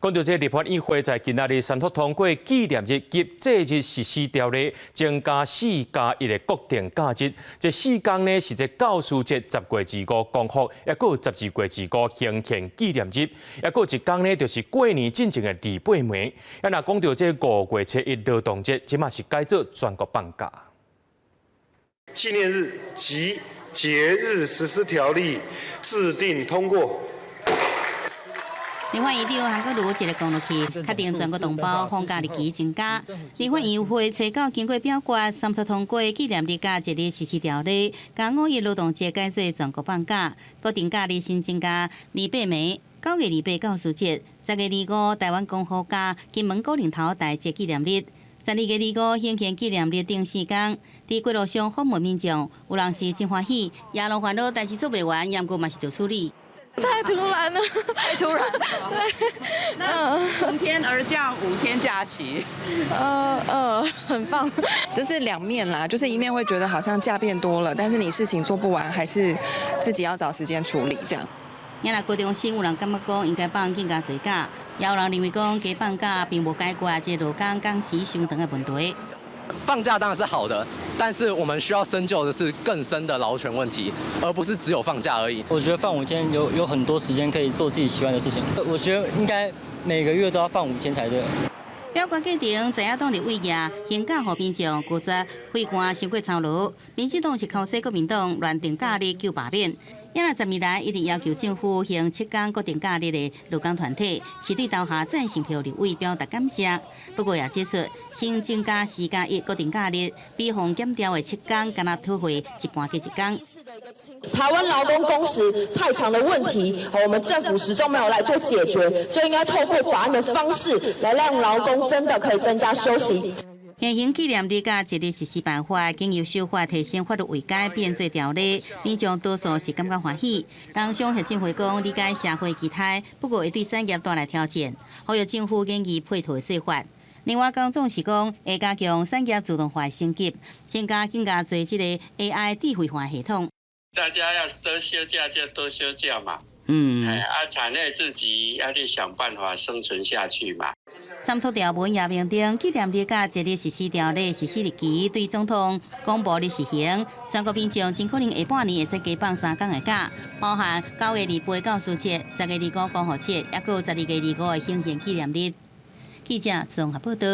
讲到这立法议会在今仔日三读通过纪念日及节日实施条例，增加4+1的国定假日。这4天呢是这教师节10月25光复，也有12月25行宪纪念日，也有一天呢就是过年进前的28暝。也若讲到这5月7日劳动节，即嘛是改做全国放假。纪念日及节日实施条例制定通过。 立法院长韩国瑜一个公路去，确定全国同胞放假日期增加。立法院会初9经过表决，三读通过纪念日甲节日实施条例，将5一劳动节改做全国放假，国定假日新增加28暝，9月28教师节，10月25台湾共和国金门古宁头大节纪念日。12月25行宪纪念日顶4天，伫轨道上访问民众，有人是真欢喜，也有人烦恼，但是做袂完，也过嘛是得处理。 太突然了，太突然。对，从天而降5天假期，很棒。这是两面啦，就是一面会觉得好像假变多了，但是你事情做不完，还是自己要找时间处理这样。也若高中生有人感觉讲应该放更加侪假，也有人认为讲加放假并无解决这劳工工时相长的问题。 放假当然是好的，但是我们需要深究的是更深的劳权问题，而不是只有放假而已。我觉得放5天有很多时间可以做自己喜欢的事情。我觉得应该每个月都要放5天才对。表决决定，在野党立委也限假互民众，固执费官伤过操劳。民进党是靠西国民党乱定假日救罢免。 也若10年来一直要求政府行7天国定假日的劳工团体，是对投下赞成票立委表达感谢。不过也指出，新增加4+1国定假日，比红减掉的7天，敢若讨回一半加一天。台湾劳工工时太长的问题，我们政府始终没有来做解决，就应该透过法案的方式来让劳工真的可以增加休息。 现行纪念日甲节日实施办法，经由修法提升法律位阶，变做条例，民众多数是感觉欢喜。工商协进会讲理解社会期待，不过会对产业带来挑战，呼吁政府建议配套做法。另外，工总是讲会加强产业自动化升级，增加更加侪这个 AI 智慧化系统。大家要多休假就多休假嘛，产业自己要去想办法生存下去嘛。 三读条文也明定，纪念日甲节日实施条例实施日期对总统公布日实行，全国民众尽可能下半年会使加放3天的假，包含9月28教师节、10月25光复节，也有12月25的行宪纪念日。记者综合报道。